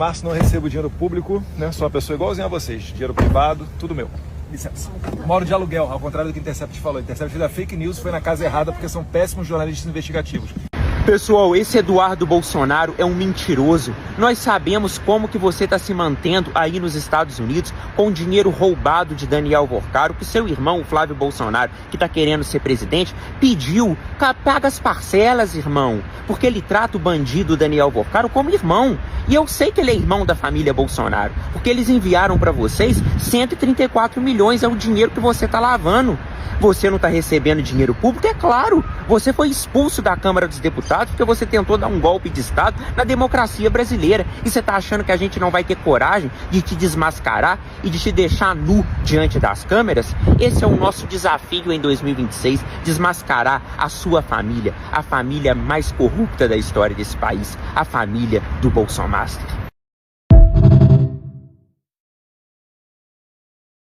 Março não recebo dinheiro público, né? Sou uma pessoa igualzinha a vocês. Dinheiro privado, tudo meu. Licença. Moro de aluguel, ao contrário do que o Intercept falou. O Intercept da fake news foi na casa errada porque são péssimos jornalistas investigativos. Pessoal, esse Eduardo Bolsonaro é um mentiroso. Nós sabemos como que você está se mantendo aí nos Estados Unidos com o dinheiro roubado de Daniel Vorcaro, que seu irmão, o Flávio Bolsonaro, que está querendo ser presidente, pediu. Paga as parcelas, irmão, porque ele trata o bandido Daniel Vorcaro como irmão. E eu sei que ele é irmão da família Bolsonaro, porque eles enviaram para vocês 134 milhões, é o dinheiro que você está lavando. Você não está recebendo dinheiro público? É claro, você foi expulso da Câmara dos Deputados porque você tentou dar um golpe de Estado na democracia brasileira. E você está achando que a gente não vai ter coragem de te desmascarar e de te deixar nu diante das câmeras? Esse é o nosso desafio em 2026, desmascarar a sua família, a família mais corrupta da história desse país, a família do Bolsonaro.